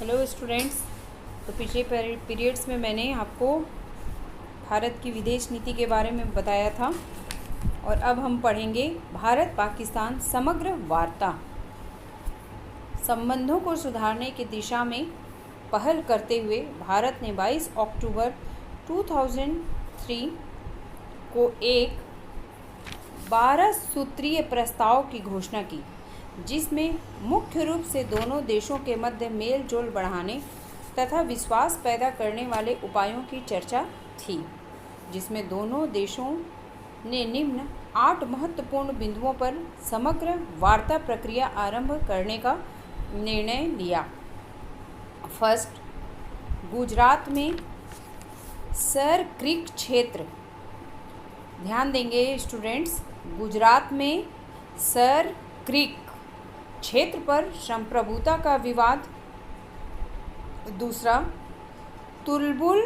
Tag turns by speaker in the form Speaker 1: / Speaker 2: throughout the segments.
Speaker 1: Hello students. तो पिछले periods में मैंने आपको भारत की विदेश नीति के बारे में बताया था और अब हम पढ़ेंगे भारत पाकिस्तान समग्र वार्ता। संबंधों को सुधारने की दिशा में पहल करते हुए भारत ने 22 अक्टूबर 2003 को एक 12 सूत्रीय प्रस्ताव की घोषणा की, जिसमें मुख्य रूप से दोनों देशों के मध्य मेल जोल बढ़ाने तथा विश्वास पैदा करने वाले उपायों की चर्चा थी, जिसमें दोनों देशों ने निम्न 8 महत्वपूर्ण बिंदुओं पर समग्र वार्ता प्रक्रिया आरंभ करने का निर्णय लिया। फर्स्ट, गुजरात में सर क्रीक क्षेत्र। ध्यान देंगे स्टूडेंट्स, गुजरात में सर क्रीक क्षेत्र पर संप्रभुता का विवाद। दूसरा, तुलबुल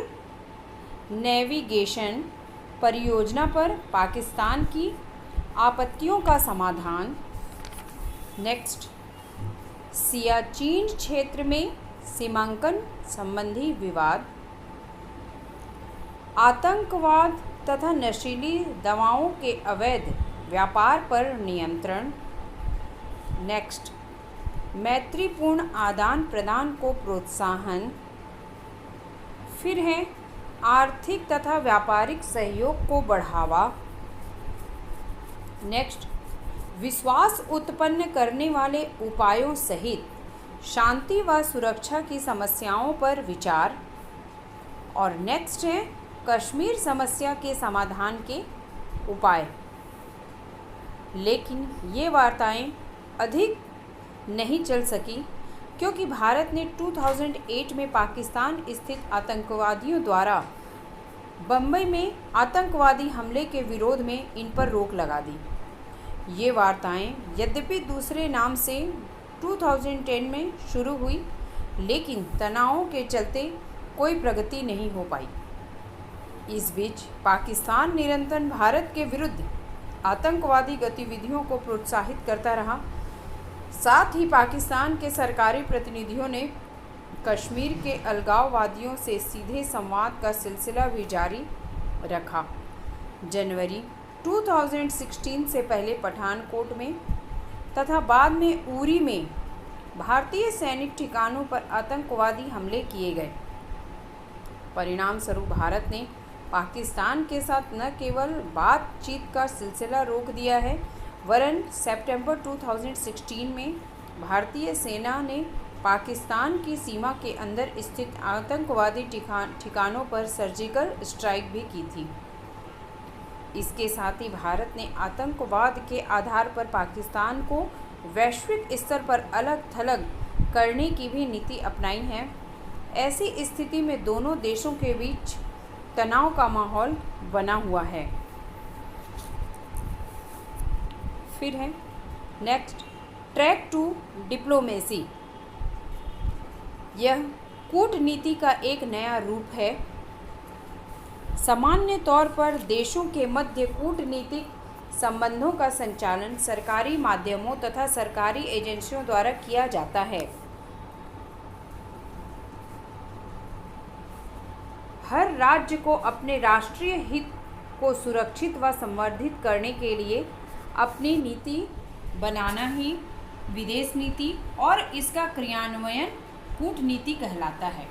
Speaker 1: नेविगेशन परियोजना पर पाकिस्तान की आपत्तियों का समाधान। नेक्स्ट, सियाचिन क्षेत्र में सीमांकन संबंधी विवाद। आतंकवाद तथा नशीली दवाओं के अवैध व्यापार पर नियंत्रण। नेक्स्ट, मैत्रीपूर्ण आदान प्रदान को प्रोत्साहन। फिर है आर्थिक तथा व्यापारिक सहयोग को बढ़ावा। नेक्स्ट, विश्वास उत्पन्न करने वाले उपायों सहित शांति व सुरक्षा की समस्याओं पर विचार। और नेक्स्ट है कश्मीर समस्या के समाधान के उपाय। लेकिन ये वार्ताएं अधिक नहीं चल सकी, क्योंकि भारत ने 2008 में पाकिस्तान स्थित आतंकवादियों द्वारा बम्बई में आतंकवादी हमले के विरोध में इन पर रोक लगा दी। ये वार्ताएं यद्यपि दूसरे नाम से 2010 में शुरू हुई, लेकिन तनावों के चलते कोई प्रगति नहीं हो पाई। इस बीच पाकिस्तान निरंतर भारत के विरुद्ध आतंकवादी गतिविधियों को प्रोत्साहित करता रहा। साथ ही पाकिस्तान के सरकारी प्रतिनिधियों ने कश्मीर के अलगाववादियों से सीधे संवाद का सिलसिला भी जारी रखा। जनवरी 2016 से पहले पठानकोट में तथा बाद में उरी में भारतीय सैनिक ठिकानों पर आतंकवादी हमले किए गए। परिणाम स्वरूप भारत ने पाकिस्तान के साथ न केवल बातचीत का सिलसिला रोक दिया है, वरन सितंबर 2016 में भारतीय सेना ने पाकिस्तान की सीमा के अंदर स्थित आतंकवादी ठिकानों पर सर्जिकल स्ट्राइक भी की थी। इसके साथ ही भारत ने आतंकवाद के आधार पर पाकिस्तान को वैश्विक स्तर पर अलग थलग करने की भी नीति अपनाई है। ऐसी स्थिति में दोनों देशों के बीच तनाव का माहौल बना हुआ है। फिर है नेक्स्ट, ट्रैक टू डिप्लोमेसी। यह कूटनीति का एक नया रूप है। सामान्य तौर पर देशों के मध्य कूटनीतिक संबंधों का संचालन सरकारी माध्यमों तथा सरकारी एजेंसियों द्वारा किया जाता है। हर राज्य को अपने राष्ट्रीय हित को सुरक्षित व संवर्धित करने के लिए अपनी नीति बनाना ही विदेश नीति और इसका क्रियान्वयन कूटनीति कहलाता है।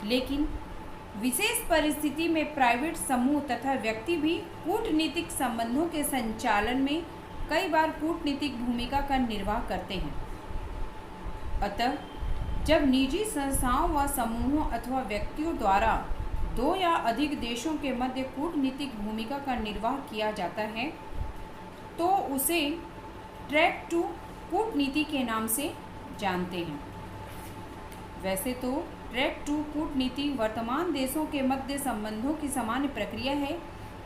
Speaker 1: लेकिन विशेष परिस्थिति में प्राइवेट समूह तथा व्यक्ति भी कूटनीतिक संबंधों के संचालन में कई बार कूटनीतिक भूमिका का निर्वाह करते हैं। अतः जब निजी संस्थाओं व समूहों अथवा व्यक्तियों द्वारा दो या अधिक देशों के मध्य कूटनीतिक भूमिका का निर्वाह किया जाता है, तो उसे ट्रैक टू कूटनीति के नाम से जानते हैं। वैसे तो ट्रैक टू कूटनीति वर्तमान देशों के मध्य संबंधों की सामान्य प्रक्रिया है,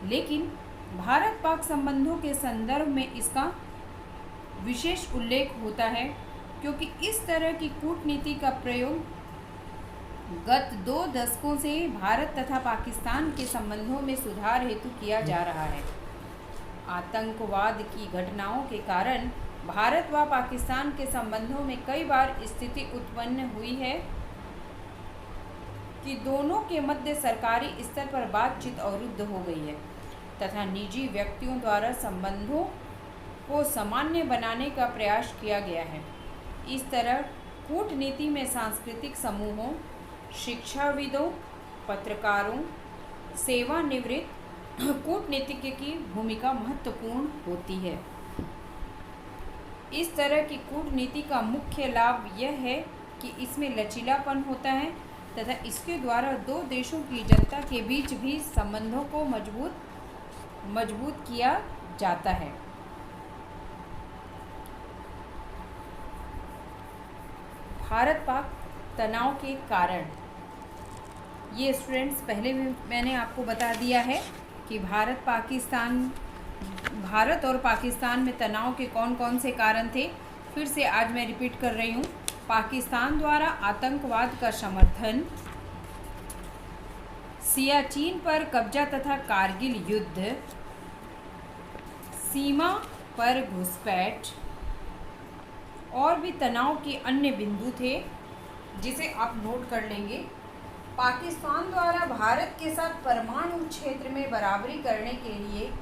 Speaker 1: लेकिन भारत पाक संबंधों के संदर्भ में इसका विशेष उल्लेख होता है, क्योंकि इस तरह की कूटनीति का प्रयोग गत 2 दशकों से भारत तथा पाकिस्तान के संबंधों में सुधार हेतु किया जा रहा है। आतंकवाद की घटनाओं के कारण भारत व पाकिस्तान के संबंधों में कई बार स्थिति उत्पन्न हुई है कि दोनों के मध्य सरकारी स्तर पर बातचीत अवरुद्ध हो गई है तथा निजी व्यक्तियों द्वारा संबंधों को सामान्य बनाने का प्रयास किया गया है। इस तरह कूटनीति में सांस्कृतिक समूहों, शिक्षाविदों, पत्रकारों, सेवानिवृत्त कूटनीतिज्ञ की भूमिका महत्वपूर्ण होती है। इस तरह की कूटनीति का मुख्य लाभ यह है कि इसमें लचीलापन होता है तथा इसके द्वारा दो देशों की जनता के बीच भी संबंधों को मजबूत किया जाता है। भारत पाक तनाव के कारण, ये स्टूडेंट्स पहले भी मैंने आपको बता दिया है कि भारत और पाकिस्तान में तनाव के कौन कौन से कारण थे। फिर से आज मैं रिपीट कर रही हूँ। पाकिस्तान द्वारा आतंकवाद का समर्थन, सियाचिन पर कब्जा तथा कारगिल युद्ध, सीमा पर घुसपैठ और भी तनाव के अन्य बिंदु थे जिसे आप नोट कर लेंगे। पाकिस्तान द्वारा भारत के साथ परमाणु क्षेत्र में बराबरी करने के लिए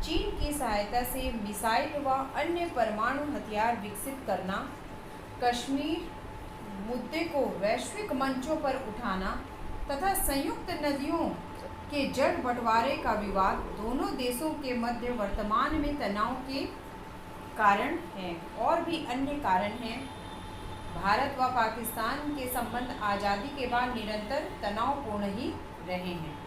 Speaker 1: चीन की सहायता से मिसाइल व अन्य परमाणु हथियार विकसित करना, कश्मीर मुद्दे को वैश्विक मंचों पर उठाना तथा संयुक्त नदियों के जड़ बंटवारे का विवाद दोनों देशों के मध्य वर्तमान में तनाव के कारण हैं। और भी अन्य कारण हैं। भारत व पाकिस्तान के संबंध आज़ादी के बाद निरंतर तनावपूर्ण ही रहे हैं।